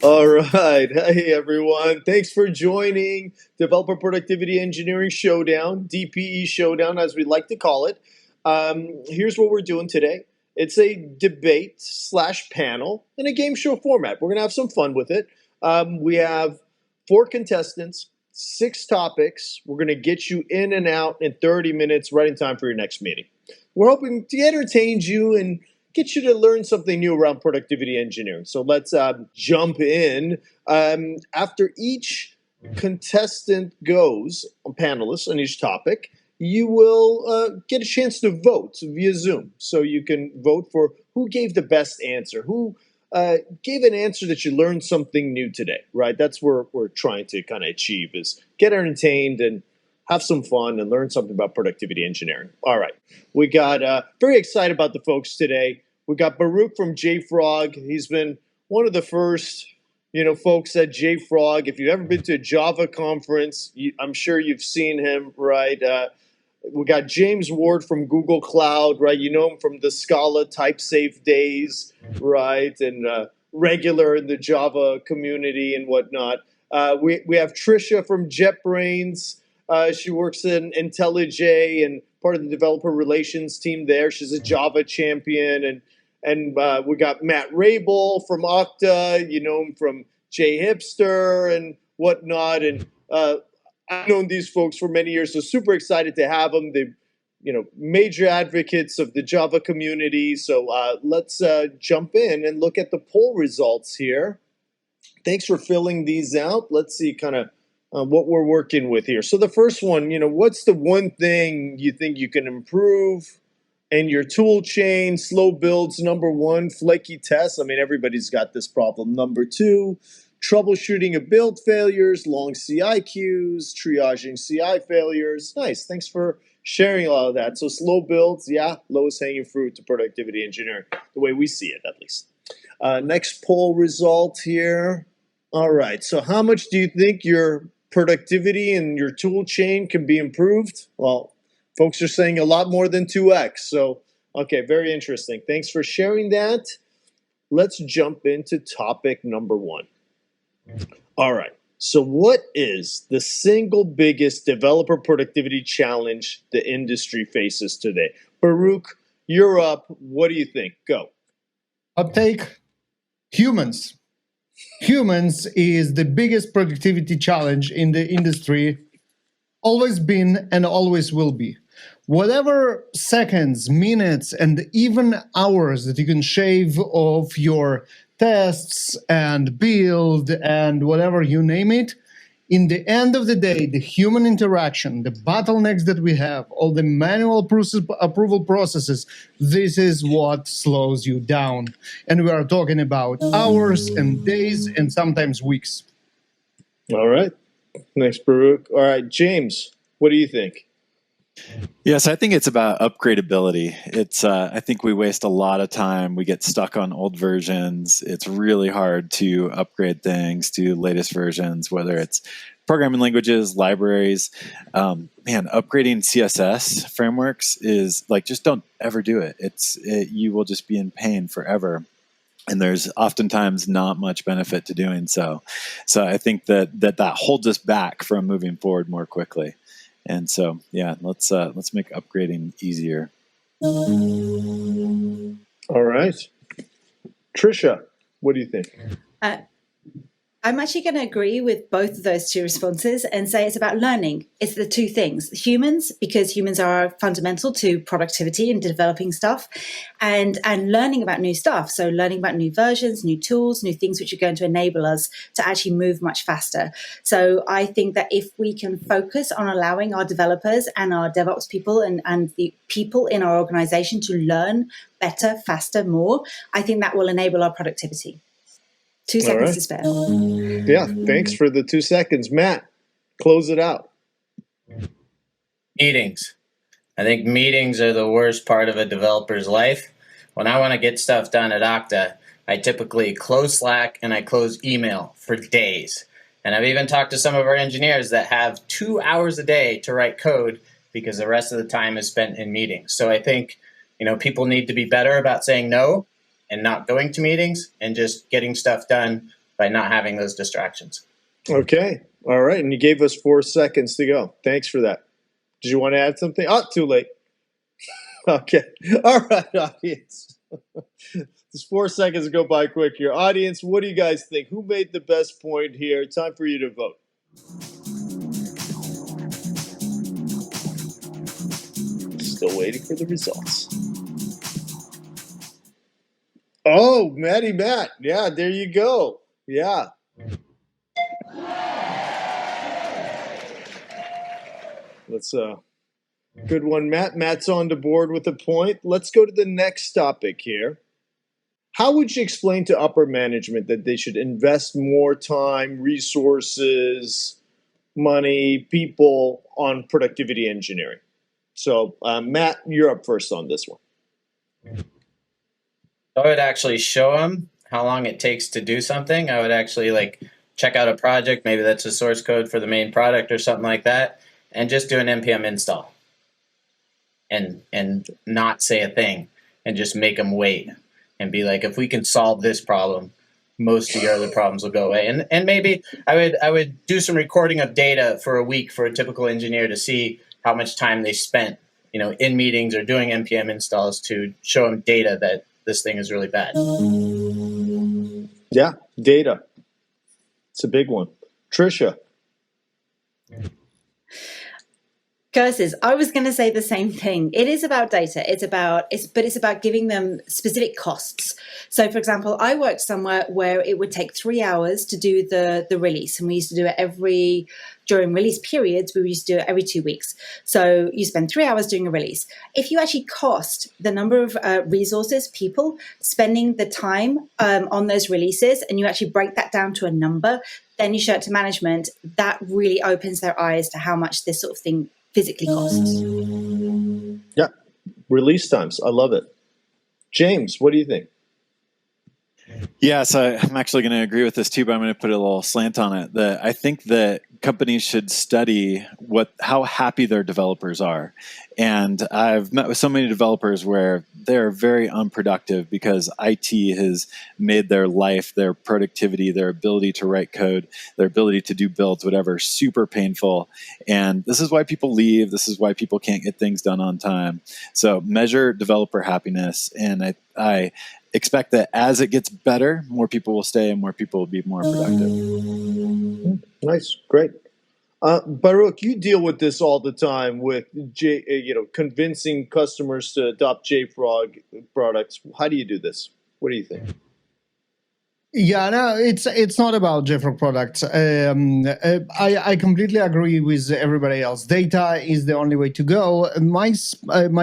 All right. Hey, everyone. Thanks for joining Developer Productivity Engineering Showdown, DPE Showdown, as we like to call it. Here's what we're doing today. It's a debate / panel in a game show format. We're going to have some fun with it. We have 4 contestants, 6 topics. We're going to get you in and out in 30 minutes, right in time for your next meeting. We're hoping to entertain you and get you to learn something new around productivity engineering. So let's jump in. After each contestant goes, panelists on each topic, you will get a chance to vote via Zoom. So you can vote for who gave the best answer, who gave an answer that you learned something new today, right? That's what we're trying to kind of achieve, is get entertained and have some fun and learn something about productivity engineering. All right. We got very excited about the folks today. We got Baruch from Jfrog. He's been one of the first, folks at Jfrog. If you've ever been to a Java conference, I'm sure you've seen him, right? We got James Ward from Google Cloud, right? You know him from the Scala TypeSafe days, right? And regular in the Java community and whatnot. We have Trisha from JetBrains. She works in IntelliJ and part of the developer relations team there. She's a Java champion. And we got Matt Raible from Okta. You know him from JHipster and whatnot. And I've known these folks for many years, so super excited to have them. They're major advocates of the Java community. So let's jump in and look at the poll results here. Thanks for filling these out. Let's see kind of what we're working with here. So the first one, what's the one thing you think you can improve in your tool chain? Slow builds, number 1. Flaky tests. I mean, everybody's got this problem. Number 2, troubleshooting of build failures, long CI queues, triaging CI failures. Nice. Thanks for sharing all of that. So slow builds, yeah, lowest hanging fruit to productivity engineering, the way we see it, at least. Next poll result here. All right. So how much do you think your productivity and your tool chain can be improved? Well, folks are saying a lot more than 2x. So, okay, very interesting. Thanks for sharing that. Let's jump into topic number 1. All right. So what is the single biggest developer productivity challenge the industry faces today? Baruch, you're up. What do you think? Go. Uptake. Humans. Humans is the biggest productivity challenge in the industry, always been and always will be. Whatever seconds, minutes, and even hours that you can shave off your tests and build and whatever you name it, in the end of the day, the human interaction, the bottlenecks that we have, all the manual approval processes, this is what slows you down. And we are talking about hours and days and sometimes weeks. All right. Thanks, Baruch. All right, James, what do you think? Yes, I think it's about upgradability. It's I think we waste a lot of time. We get stuck on old versions. It's really hard to upgrade things to latest versions, whether it's programming languages, libraries. Upgrading CSS frameworks is like, just don't ever do it. You will just be in pain forever. And there's oftentimes not much benefit to doing so. So I think that holds us back from moving forward more quickly. And so, yeah, let's make upgrading easier. All right. Trisha, what do you think? I'm actually going to agree with both of those 2 responses and say it's about learning. It's the 2 things. Humans, because humans are fundamental to productivity and developing stuff, and learning about new stuff. So learning about new versions, new tools, new things which are going to enable us to actually move much faster. So I think that if we can focus on allowing our developers and our DevOps people and the people in our organization to learn better, faster, more, I think that will enable our productivity. 2 seconds to spare. Yeah, thanks for the 2 seconds. Matt, close it out. Meetings. I think meetings are the worst part of a developer's life. When I want to get stuff done at Okta, I typically close Slack and I close email for days. And I've even talked to some of our engineers that have 2 hours a day to write code because the rest of the time is spent in meetings. So I think, people need to be better about saying no and not going to meetings and just getting stuff done by not having those distractions. Okay. All right. And you gave us 4 seconds to go. Thanks for that. Did you want to add something? Oh, too late. Okay. All right, audience. Just 4 seconds go by quick here. Audience, what do you guys think? Who made the best point here? Time for you to vote. Still waiting for the results. Oh, Matt. Yeah, there you go. Yeah. That's a good one, Matt. Matt's on the board with a point. Let's go to the next topic here. How would you explain to upper management that they should invest more time, resources, money, people on productivity engineering? So, Matt, you're up first on this one. I would actually show them how long it takes to do something. I would actually check out a project, maybe that's the source code for the main product or something like that, and just do an npm install and not say a thing and just make them wait and be like, if we can solve this problem, most of your other problems will go away. And maybe I would do some recording of data for a week for a typical engineer to see how much time they spent, in meetings or doing npm installs to show them data that this thing is really bad. Yeah, data. It's a big one. Trisha. Curses. I was going to say the same thing. It is about data. It's about giving them specific costs. So, for example, I worked somewhere where it would take 3 hours to do the release, and we used to do it during release periods. We used to do it every 2 weeks. So you spend 3 hours doing a release. If you actually cost the number of resources, people spending the time on those releases, and you actually break that down to a number, then you show it to management. That really opens their eyes to how much this sort of thing physically costs. Yeah, release times. I love it. James, what do you think? Yeah, so I'm actually going to agree with this too, but I'm going to put a little slant on it. That I think that companies should study how happy their developers are. And I've met with so many developers where they're very unproductive because IT has made their life, their productivity, their ability to write code, their ability to do builds, whatever, super painful. And this is why people leave. This is why people can't get things done on time. So measure developer happiness. And I expect that as it gets better, more people will stay and more people will be more productive. Nice, great. Baruch, you deal with this all the time with convincing customers to adopt Jfrog products. How do you do this? What do you think? Yeah, no, it's not about Jfrog products. I completely agree with everybody else. Data is the only way to go. My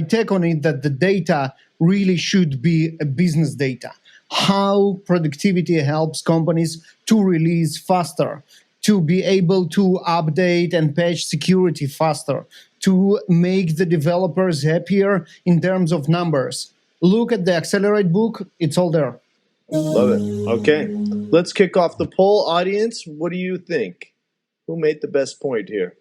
take on it that the data really should be a business data. How productivity helps companies to release faster, to be able to update and patch security faster, to make the developers happier in terms of numbers. Look at the Accelerate book, it's all there. Love it. Okay, let's kick off the poll. Audience, what do you think? Who made the best point here?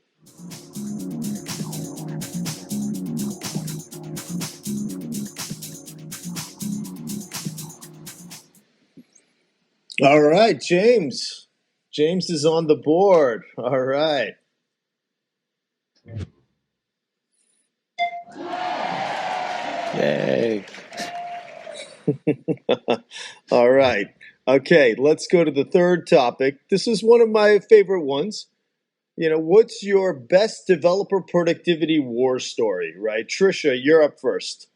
All right, James. James is on the board. All right. Yay. All right. Okay, let's go to the third topic. This is one of my favorite ones. What's your best developer productivity war story, right? Trisha, you're up first.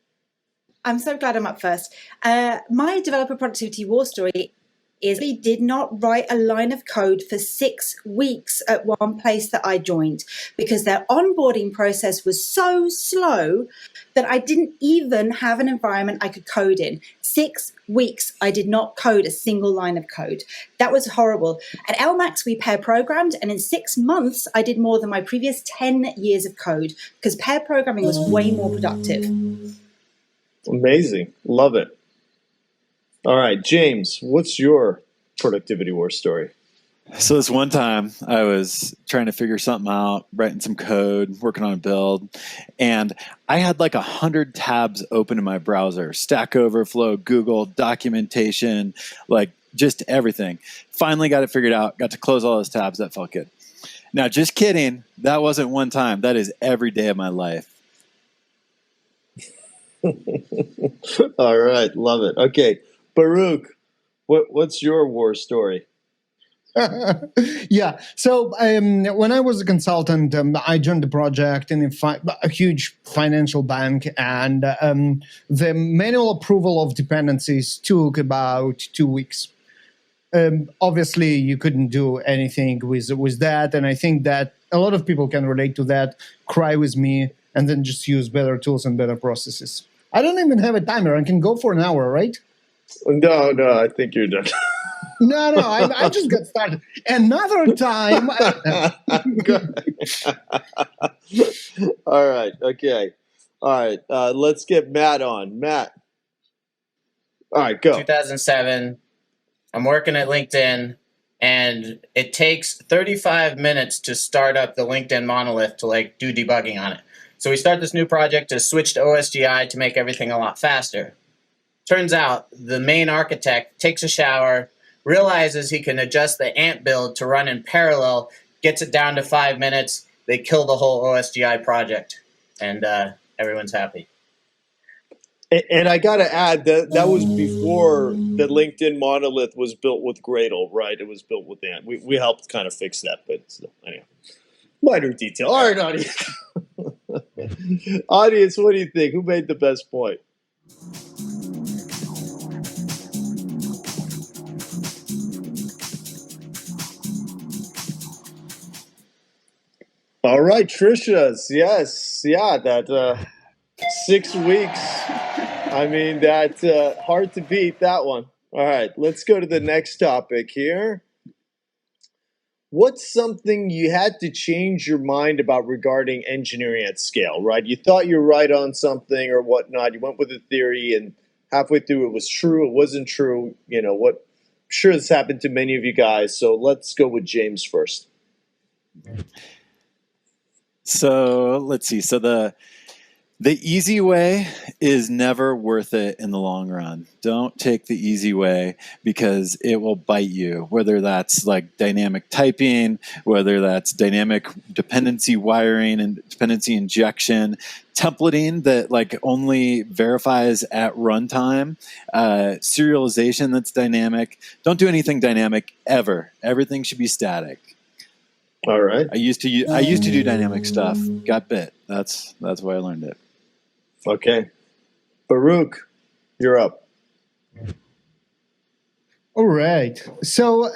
I'm so glad I'm up first. My developer productivity war story is we did not write a line of code for 6 weeks at one place that I joined because their onboarding process was so slow that I didn't even have an environment I could code in. 6 weeks, I did not code a single line of code. That was horrible. At LMAX, we pair programmed, and in 6 months, I did more than my previous 10 years of code because pair programming was way more productive. Amazing. Love it. All right, James, what's your productivity war story? So this one time I was trying to figure something out, writing some code, working on a build, and I had 100 tabs open in my browser, Stack Overflow, Google, documentation, just everything. Finally got it figured out, got to close all those tabs. That felt good. Now, just kidding. That wasn't one time. That is every day of my life. All right. Love it. Okay. Baruch, what's your war story? Yeah. So when I was a consultant, I joined the project in a huge financial bank, and the manual approval of dependencies took about 2 weeks. Obviously, you couldn't do anything with that, and I think that a lot of people can relate to that. Cry with me, and then just use better tools and better processes. I don't even have a timer. I can go for an hour, right? No, I think you're done. No, I just got started. Another time. All right. Okay. All right. Let's get Matt on. Matt. All right, go. 2007. I'm working at LinkedIn, and it takes 35 minutes to start up the LinkedIn monolith to do debugging on it. So we start this new project to switch to OSGI to make everything a lot faster. Turns out the main architect takes a shower, realizes he can adjust the AMP build to run in parallel, gets it down to 5 minutes. They kill the whole OSGI project, and everyone's happy. And I got to add that was before the LinkedIn monolith was built with Gradle, right? It was built with AMP. We helped kind of fix that, but still, anyway. Minor detail. All right, audience. Audience, what do you think? Who made the best point? All right, Trisha's. Yes. Yeah, that 6 weeks. I mean, that's hard to beat that one. All right, let's go to the next topic here. What's something you had to change your mind about regarding engineering at scale, right? You thought you were right on something or whatnot. You went with a theory, and halfway through it was true, it wasn't true. You know what? I'm sure this happened to many of you guys. So let's go with James first. So let's see. So the easy way is never worth it in the long run. Don't take the easy way because it will bite you, whether that's like dynamic typing, whether that's dynamic dependency wiring and dependency injection, templating that like only verifies at runtime, serialization that's dynamic. Don't do anything dynamic ever. Everything should be static. All right. I used to do dynamic stuff. Got bit. That's why I learned it. Okay. Baruch, you're up. All right. So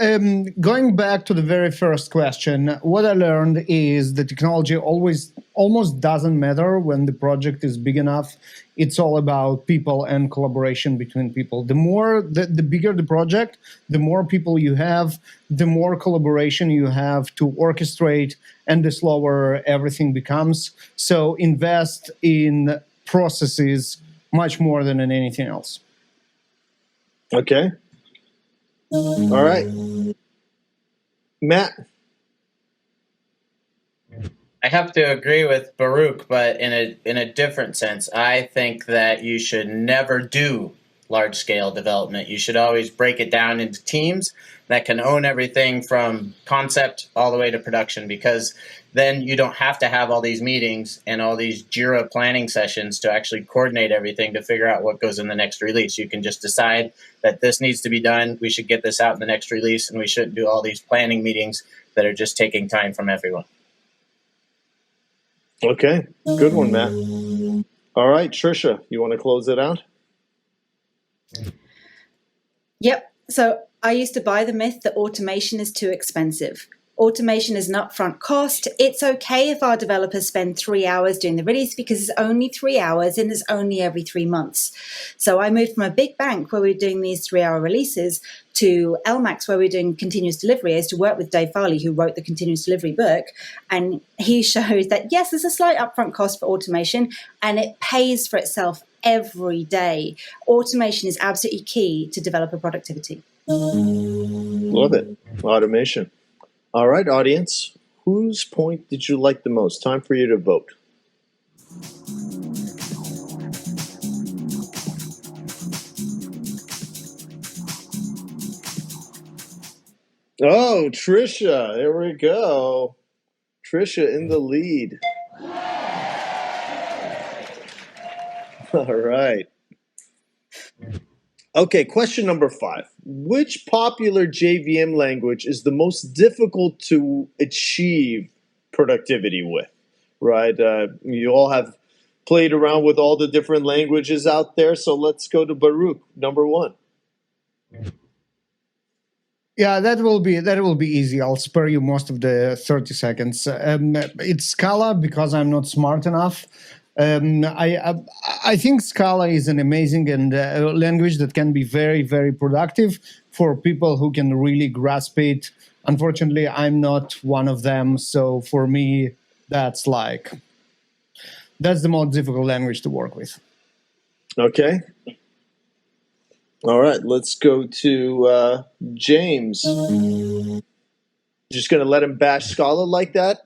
going back to the very first question, what I learned is the technology almost doesn't matter when the project is big enough. It's all about people and collaboration between people. The bigger the project, the more people you have, the more collaboration you have to orchestrate, and the slower everything becomes. So invest in processes much more than in anything else. Okay. All right. Matt. I have to agree with Baruch, but in a different sense. I think that you should never do large-scale development. You should always break it down into teams that can own everything from concept all the way to production, because then you don't have to have all these meetings and all these Jira planning sessions to actually coordinate everything to figure out what goes in the next release. You can just decide that this needs to be done, we should get this out in the next release, and we shouldn't do all these planning meetings that are just taking time from everyone. Okay, good one, Matt. All right, Trisha, you want to close it out? Yep. So I used to buy the myth that automation is too expensive. Automation is an upfront cost. It's okay if our developers spend 3 hours doing the release because it's only 3 hours and it's only every 3 months. So I moved from a big bank where we were doing these 3-hour releases to LMAX where we were doing continuous delivery. I used to work with Dave Farley, who wrote the continuous delivery book. And he showed that, yes, there's a slight upfront cost for automation and it pays for itself every day. Automation is absolutely key to developer productivity. Love it. Automation. All right, audience. Whose point did you like the most? Time for you to vote. Oh, Trisha. There we go. Trisha in the lead. All right. Okay, question number 5. Which popular JVM language is the most difficult to achieve productivity with? Right? You all have played around with all the different languages out there, so let's go to Baruch, number 1. Yeah, that will be easy. I'll spare you most of the 30 seconds. It's Scala because I'm not smart enough. I think Scala is an amazing language that can be very, very productive for people who can really grasp it. Unfortunately, I'm not one of them. So for me, that's the most difficult language to work with. Okay. All right, let's go to James. Just going to let him bash Scala like that?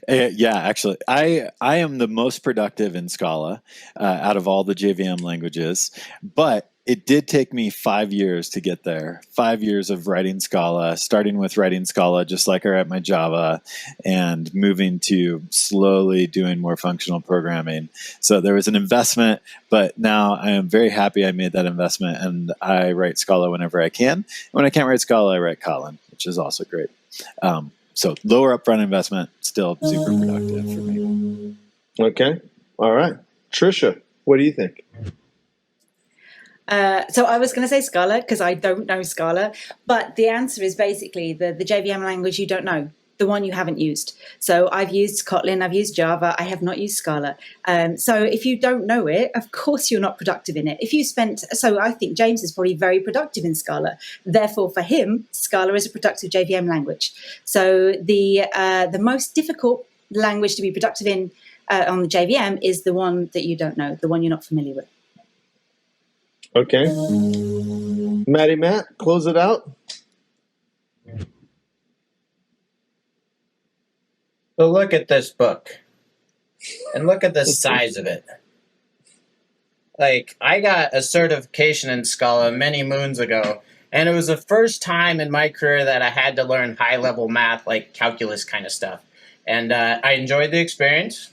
Yeah, actually, I am the most productive in Scala out of all the JVM languages, but it did take me 5 years to get there. 5 years of writing Scala, starting with writing Scala just like I write my Java, and moving to slowly doing more functional programming. So there was an investment, but now I am very happy I made that investment, and I write Scala whenever I can. And when I can't write Scala, I write Kotlin, which is also great. So lower upfront investment, still super productive for me. Okay. All right. Trisha, what do you think? So I was going to say Scala because I don't know Scala, but the answer is basically the JVM language you don't know, the one you haven't used. So I've used Kotlin, I've used Java, I have not used Scala. So if you don't know it, of course you're not productive in it. So I think James is probably very productive in Scala. Therefore, for him, Scala is a productive JVM language. So the most difficult language to be productive in on the JVM is the one that you don't know, the one you're not familiar with. Okay. Matt, close it out. So look at this book. And look at the size of it. Like, I got a certification in Scala many moons ago, and it was the first time in my career that I had to learn high-level math, like calculus kind of stuff. And I enjoyed the experience,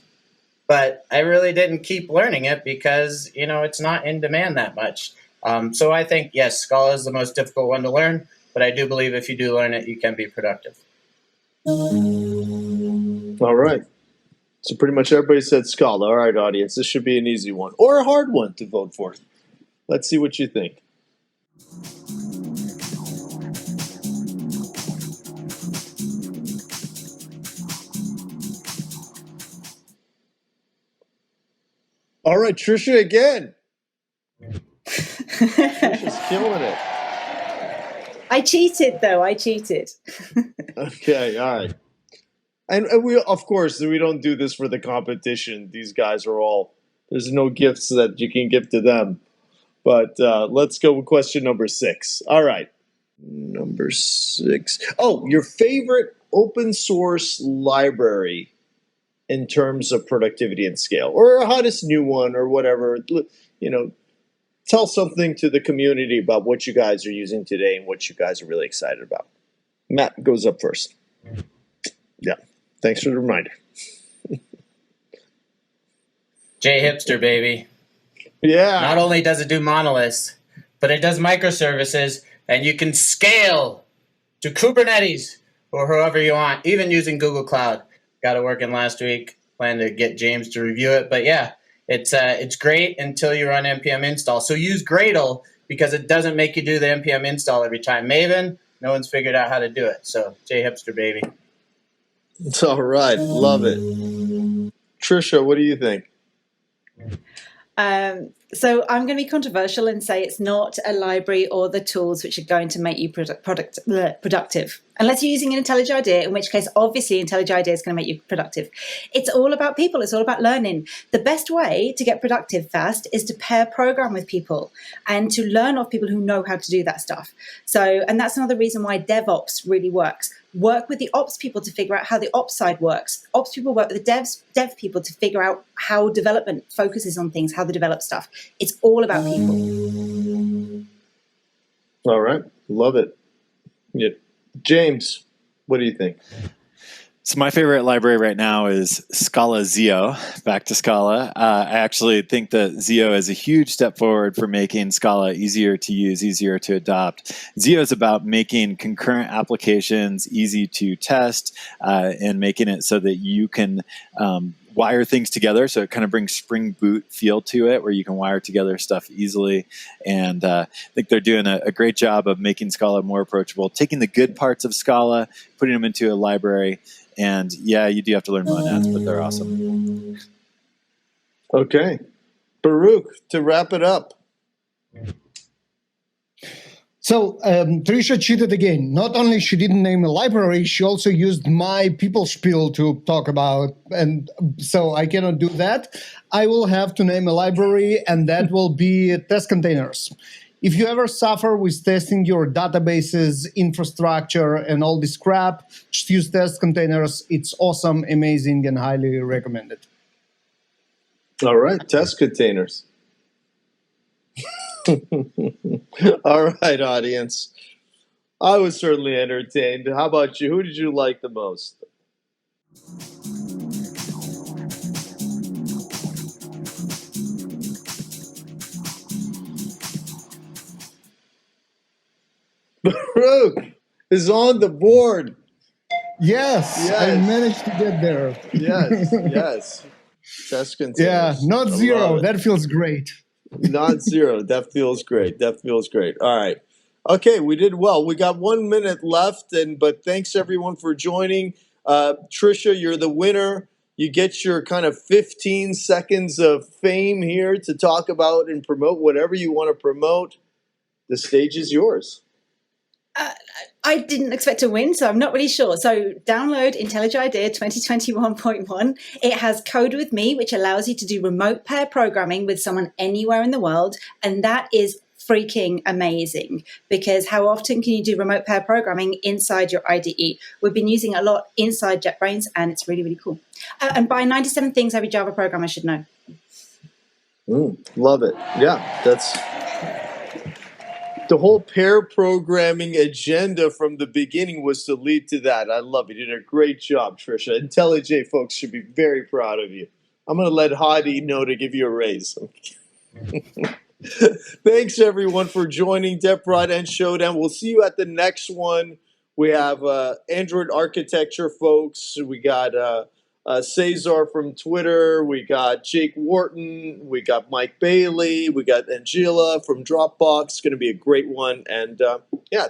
but I really didn't keep learning it because, it's not in demand that much. So I think, yes, Scala is the most difficult one to learn, but I do believe if you do learn it, you can be productive. All right. So pretty much everybody said Scala. All right, audience, this should be an easy one or a hard one to vote for. Let's see what you think. All right, Trisha again. Trisha's killing it. I cheated, though. I cheated. Okay, all right. And we, of course, we don't do this for the competition. These guys are there's no gifts that you can give to them. But let's go with question number 6. All right. Number 6. Oh, your favorite open source library in terms of productivity and scale, or a hottest new one, or whatever. Tell something to the community about what you guys are using today and what you guys are really excited about. Matt goes up first. Yeah, thanks for the reminder. Hipster, baby. Yeah. Not only does it do monoliths, but it does microservices, and you can scale to Kubernetes or whoever you want, even using Google Cloud. Got it working last week. Plan to get James to review it. But yeah, it's great until you run npm install. So use Gradle because it doesn't make you do the npm install every time. Maven, no one's figured out how to do it. So Hipster, baby. It's all right. Love it. Trisha, what do you think? So I'm going to be controversial and say it's not a library or the tools which are going to make you productive. Unless you're using an IntelliJ IDEA, in which case, obviously, IntelliJ IDEA is going to make you productive. It's all about people. It's all about learning. The best way to get productive fast is to pair program with people and to learn off people who know how to do that stuff. And that's another reason why DevOps really works. Work with the ops people to figure out how the ops side works. Ops people work with the dev people to figure out how development focuses on things, how they develop stuff. It's all about people. All right. Love it. Yeah. James, what do you think? So my favorite library right now is Scala Zio, back to Scala. I actually think that Zio is a huge step forward for making Scala easier to use, easier to adopt. Zio is about making concurrent applications easy to test and making it so that you can wire things together. So it kind of brings Spring Boot feel to it, where you can wire together stuff easily. And I think they're doing a great job of making Scala more approachable, taking the good parts of Scala, putting them into a library. And yeah, you do have to learn monads, but they're awesome. Okay. Baruch, to wrap it up. So Trisha cheated again. Not only she didn't name a library, she also used my people spiel to talk about. And so I cannot do that. I will have to name a library, and that will be test containers. If you ever suffer with testing your databases, infrastructure, and all this crap, just use test containers. It's awesome, amazing, and highly recommended. All right, test containers. All right, audience. I was certainly entertained. How about you? Who did you like the most? Baruch is on the board. Yes, I managed to get there. Yes. Test containers. Yeah, not zero. That feels great. Not zero. That feels great. All right. Okay, we did well. We got 1 minute left, but thanks everyone for joining. Trisha, you're the winner. You get your kind of 15 seconds of fame here to talk about and promote whatever you want to promote. The stage is yours. I didn't expect to win, so I'm not really sure. So download IntelliJ IDEA 2021.1. It has Code with Me, which allows you to do remote pair programming with someone anywhere in the world. And that is freaking amazing, because how often can you do remote pair programming inside your IDE? We've been using it a lot inside JetBrains, and it's really, really cool. And buy 97 things every Java programmer should know. Love it. Yeah, that's... The whole pair programming agenda from the beginning was to lead to that. I love it. You did a great job, Trisha. IntelliJ folks should be very proud of you. I'm going to let Hadi know to give you a raise. Thanks, everyone, for joining DevProdEng Showdown. We'll see you at the next one. We have Android architecture folks. We got Cesar from Twitter. We got Jake Wharton. We got Mike Bailey. We got Angela from Dropbox. It's going to be a great one. And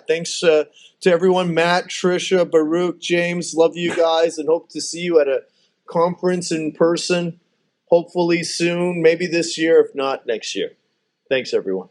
thanks to everyone. Matt, Trisha, Baruch, James. Love you guys and hope to see you at a conference in person. Hopefully soon, maybe this year, if not next year. Thanks, everyone.